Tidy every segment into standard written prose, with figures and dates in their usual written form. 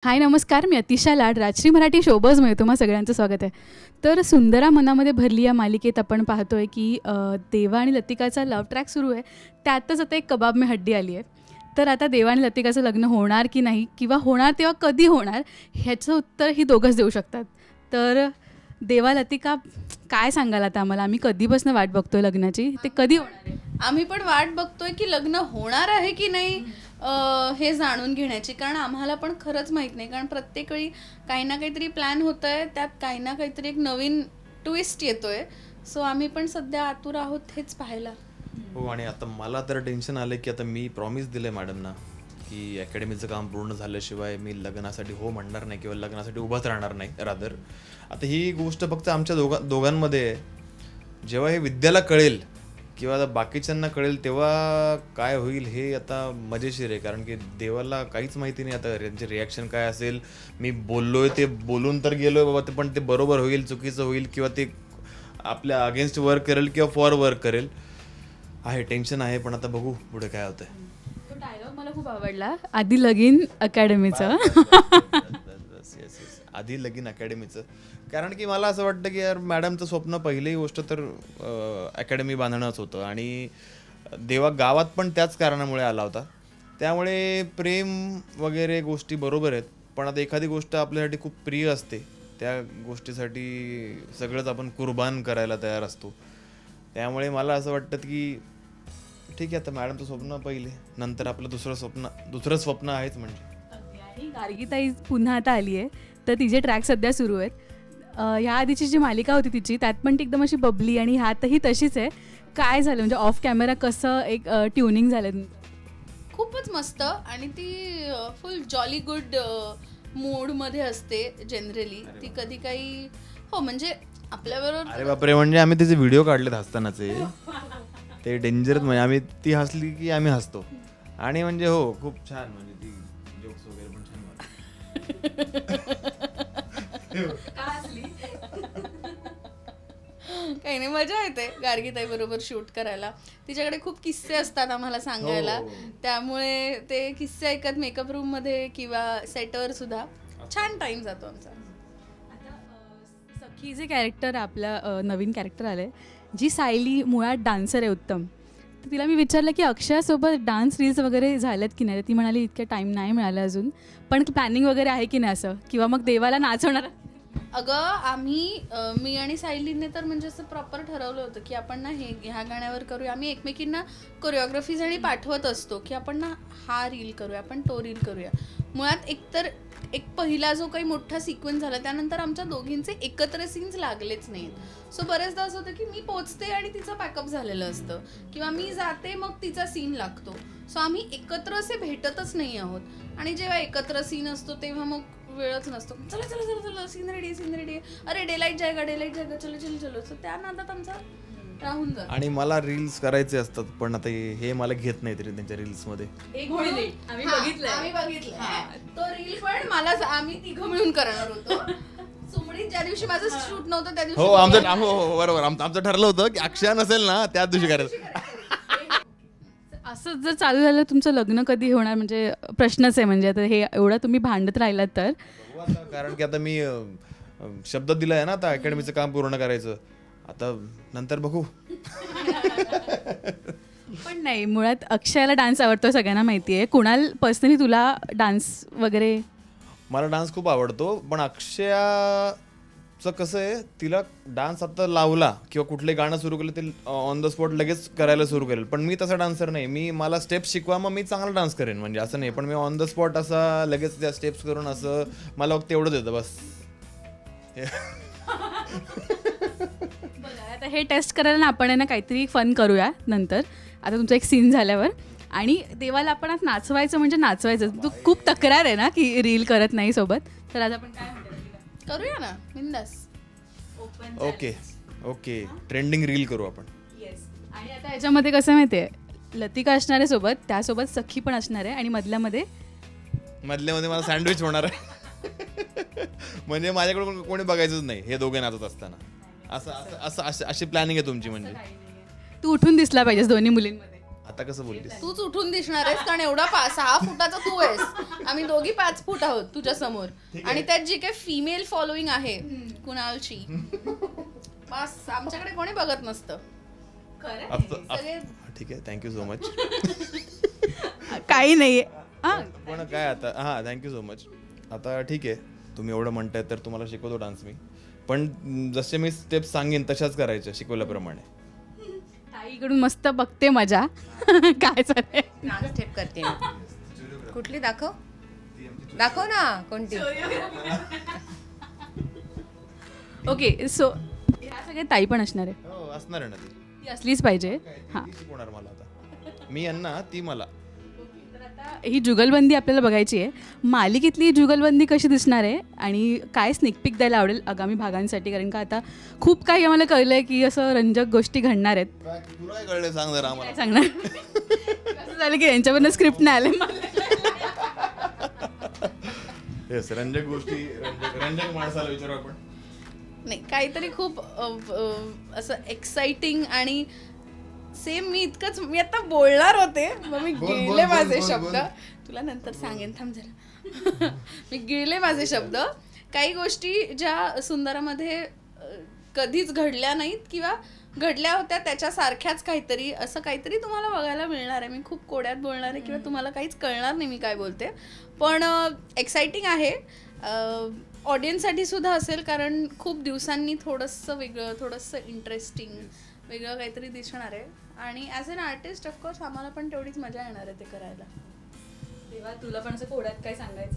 हाय नमस्कार, मी अतिशा लाड, राजश्री मराठी शोबजमध्ये तुम्हा सगळ्यांचं स्वागत आहे. तर सुंदरा मनामध्ये भरली या मालिकेत आपण पाहतोय की देवा आणि लतिकाचा लव्ह ट्रॅक सुरू आहे. त्यातच आता एक कबाब में हड्डी आली आहे. तर आता देवा आणि लतिकाचं लग्न होणार की नाही, किंवा होणार तेव्हा कधी होणार, ह्याचं उत्तर ही दोघंच देऊ शकतात. तर देवा, लतिका, काय सांगाल आता आम्हाला? आम्ही कधीपासून वाट बघतोय लग्नाची, ते कधी होणार आहे? आम्ही पण वाट बघतोय की लग्न होणार आहे की नाही हे जाणून घेण्याची, कारण आम्हाला पण खरंच माहीत नाही. कारण प्रत्येक वेळी काही ना काहीतरी प्लॅन होत आहे, त्यात काही ना काहीतरी एक नवीन ट्विस्ट येतोय. सो आम्ही पण सध्या आतुर आहोत हेच पाहायला. हो, आणि आता मला तर टेन्शन आलं की आता मी प्रॉमिस दिलं मॅडमना की अकॅडमीचं काम पूर्ण झाल्याशिवाय मी लग्नासाठी हो म्हणणार नाही किंवा लग्नासाठी उभाच राहणार नाही. रादर आता ही गोष्ट फक्त आमच्या दोघांमध्ये आहे. जेव्हा हे विद्याला कळेल किंवा आता बाकीच्यांना कळेल तेव्हा काय होईल हे आता मजेशीर आहे. कारण की देवाला काहीच माहिती नाही आता त्यांचे रिॲक्शन काय असेल. मी बोललोय ते बोलून तर गेलोय बाबा, ते पण ते बरोबर होईल चुकीचं होईल किंवा ते आपल्या अगेन्स्ट वर्क करेल किंवा फॉर वर्क करेल. आहे, टेन्शन आहे, पण आता बघू पुढे काय होतंय. तो डायलॉग मला खूप आवडला, आधी लगीन अकॅडमीचं. आधी लगीन अकॅडमीचं. कारण की मला असं वाटतं की यार मॅडमचं स्वप्न पहिली गोष्ट तर अकॅडमी बांधणंच होतं, आणि देवा गावात पण त्याच कारणामुळे आला होता. त्यामुळे प्रेम वगैरे गोष्टी बरोबर आहेत, पण आता एखादी गोष्ट आपल्यासाठी खूप प्रिय असते, त्या गोष्टीसाठी सगळंच आपण कुर्बान करायला तयार असतो. त्यामुळे मला असं वाटतं की ठीक आहे, आता मॅडमचं स्वप्न पहिले, नंतर आपलं दुसरं स्वप्न आहेच. म्हणजे गार्गीताई पुन्हा आता आली आहे, तर तिचे ट्रॅक सध्या सुरू आहेत. ह्या आधीची जी मालिका होती तिची, त्यात पण ती एकदम अशी बबली, आणि ह्यातही तशीच आहे. काय झालं म्हणजे ऑफ कॅमेरा कसं एक ट्युनिंग झालं? खूपच मस्त, आणि ती फुल जॉली गुड मूडमध्ये असते जनरली. ती कधी काही हो म्हणजे आपल्याबरोबर, अरे बापरे, म्हणजे आम्ही त्याचे व्हिडिओ काढलेत हसतानाचे, ते डेंजरच. म्हणजे आम्ही ती हसली की आम्ही हसतो, आणि म्हणजे हो खूप छान, म्हणजे ती जोक्स वगैरे पण छान. काही नाही, मजा येते गार्गीताई बरोबर शूट करायला. तिच्याकडे खूप किस्से असतात आम्हाला सांगायला, त्यामुळे ते किस्से ऐकत मेकअप रूम मध्ये किंवा सेटवर सुद्धा छान टाइम जातो आमचा. सखी जे कॅरेक्टर आपलं नवीन कॅरेक्टर आलंय, जी सायली मुळात डान्सर आहे उत्तम, तर तिला मी विचारलं की अक्षयासोबत डान्स रील्स वगैरे झाल्यात की नाही. ती म्हणाली इतक्या टाईम नाही मिळाला अजून, पण प्लॅनिंग वगैरे आहे की नाही असं, किंवा मग देवाला नाचवणार? अगं मी आणि सायलीने तर म्हणजे असं प्रॉपर ठरवलं होतं की आपण ना ह्या गाण्यावर करूया. आम्ही एकमेकींना कोरिओग्राफीज आणि पाठवत असतो की आपण ना हा रील करूया, आपण तो रील करूया. मुळात एक पहिला जो काही मोठा सिक्वेन्स झाला, त्यानंतर आमच्या दोघींचे एकत्र सीन्स लागलेच नाहीत. सो बरेचदा असं होतं की मी पोचते आणि तिचं पॅकअप झालेलं असतं, किंवा मी जाते मग तिचा सीन लागतो. सो आम्ही एकत्र असे भेटतच नाही आहोत, आणि जेव्हा एकत्र सीन असतो तेव्हा मग वेळच नसतो. चला चला चला चला, सीन रेडी, अरे डेलाईट जायगा, चलो चलो चलो. सो त्या नादात आमचा राहून जातो. आणि मला रील्स करायचे असतात, पण आता हे मला घेत नाही तरी त्यांच्या रील्स मध्ये. आम्ही बघितलंय तो रील, पण मला आम्ही तिघं मिळून करणार होतो. सुमडीत ज्या दिवशी माझं शूट नव्हतं त्या दिवशी, हो आमचं बरोबर, आमचं ठरलं होतं की अक्षय नसेल ना त्याच दिवशी करायचं. असं जर चालू झालं तुमचं लग्न कधी होणार, म्हणजे प्रश्नच आहे. म्हणजे आता हे एवढं तुम्ही भांडत राहिलात तर, कारण की आता मी शब्द दिलाय ना आता अकॅडमीचं काम पूर्ण करायचं, आता नंतर बघू. पण नाही, मुळात अक्षयाला डान्स आवडतो सगळ्यांना माहिती आहे. कुणाल पर्सनली तुला डान्स वगैरे? मला डान्स खूप आवडतो, पण अक्षयाचं कसं आहे, तिला डान्स आता लावला किंवा कुठले गाणं सुरू केलं ते ऑन द स्पॉट लगेच करायला सुरू करेल. पण मी तसा डान्सर नाही. मला स्टेप्स शिकवा, मग मी चांगला डान्स करेन, म्हणजे असं नाही. पण मी ऑन द स्पॉट असा लगेच त्या स्टेप्स करून असं मला फक्त एवढंच येतं बस. आता हे टेस्ट करायला ना आपण ना काहीतरी फन करूया नंतर, आता तुमचा एक सीन झाल्यावर. आणि देवाला आपण आज नाचवायचं, म्हणजे नाचवायचं. तू खूप तक्रार आहे ना की रील करत नाही सोबत, तर आज आपण काय करूया ना, बिंदास. ओके ट्रेंडिंग रील करू आपण. येस. आणि आता याच्यामध्ये कसं माहिती आहे, लतिका असणार आहे सोबत, त्यासोबत सखी पण असणार आहे, आणि मधल्यामध्ये मला सँडविच होणार आहे. म्हणजे माझ्याकडे कोणी बघायचंच नाही हे दोघे नाचत असताना. असं अशी प्लॅनिंग आहे तुमची? म्हणजे तू उठून दिसला पाहिजेस दोन्ही मुलींमध्ये. आता कसं बोललीस? तूच उठून दिसणार आहेस कारण एवढा 6 फुटाचा तू आहेस, आम्ही दोघी 5 फूट आहोत तुझ्या समोर, आणि त्यात जी काही फिमेल फॉलोईंग आहे कुणालची, बस आमच्याकडे कोणी बघत नसतं. ठीक आहे, थँक्यू सो मच. काही नाहीये पण काय आता, हां थँक्यू सो मच. आता ठीक आहे, तुम्ही एवढं म्हणताय तर तुम्हाला शिकवतो डान्स मी, पण जसे मी स्टेप्स सांगेन तशाच करायच्या शिकवल्याप्रमाणे. ताईकडून मस्त बघते मजा. काय चालेल डान्स स्टेप करते कुठली दाखव ना कोणती. ओके, सो ह्या सगळे ताई पण असणार आहे. हो असणार आहे ना, ती असलीच पाहिजे. हां, शिकवणार मला आता, मी यांना ती मला. तर आता ही जुगलबंदी आपल्याला बघायची आहे. मालिकेतली जुगलबंदी कशी दिसणार आहे आणि काय स्निक पिक द्यायला आवडेल आगामी भागांसाठी, कारण का आता खूप काही आम्हाला कळलंय की असं रंजक गोष्टी घडणार आहेत. तुला काय कळलं सांग जरा आम्हाला. काय सांगणार? असं झालं की यांच्यावरनं स्क्रिप्ट नाही आले मला. येस, रंजक गोष्टी, रंजक माणसाला विचारू आपण. नाही, काहीतरी खूप असं एक्साइटिंग आणि सेम मी आता बोलणार होते, मग मी गिळले माझे शब्द. तुला नंतर सांगेन, थांब जरा. मी गिळले माझे शब्द. काही गोष्टी ज्या सुंदरामध्ये कधीच घडल्या नाहीत किंवा घडल्या होत्या त्याच्यासारख्याच काहीतरी, असं काहीतरी तुम्हाला बघायला मिळणार आहे. मी खूप कोड्यात बोलणार आहे किंवा तुम्हाला काहीच कळणार नाही मी काय बोलते, पण एक्साइटिंग आहे. ऑडियन्ससाठी सुद्धा असेल, कारण खूप दिवसांनी थोडंसं वेगळं, थोडंसं इंटरेस्टिंग, वेगळं काहीतरी दिसणार आहे. आणि ॲज अन आर्टिस्ट ऑफकोर्स आम्हाला पण तेवढीच मजा येणार आहे ते करायला. तेव्हा तुला पण असं कोड्यात काय सांगायचं?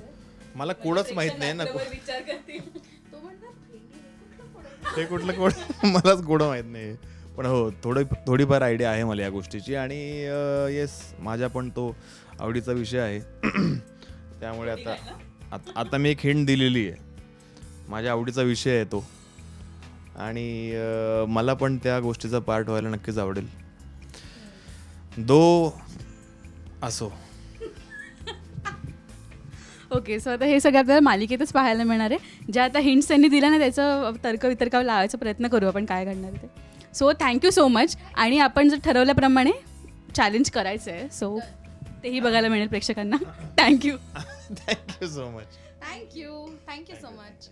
मला कोडच माहित नाही ना. विचार करतील तो म्हणणार हे कुठलं कोड, मलाच कोड माहित नाही. पण हो, थोडीफार आयडिया आहे मला या गोष्टीची. आणि येस, माझ्या पण तो आवडीचा विषय आहे. त्यामुळे आता मी एक हिंट दिलेली आहे, माझ्या आवडीचा विषय आहे तो, आणि मला पण त्या गोष्टीचा पार्ट व्हायला नक्कीच आवडेल. असो. ओके, सो आता हे सगळं आपल्याला मालिकेतच पाहायला मिळणार आहे. ज्या आता हिंट्स त्यांनी दिल्या ना त्याचं तर्क लावायचा प्रयत्न करू आपण काय घडणार आहे ते. So thank you so much. आणि आपण जर ठरवल्याप्रमाणे चॅलेंज करायचं आहे, सो तेही बघायला मिळेल प्रेक्षकांना. Thank you thank you so much. Thank you so much.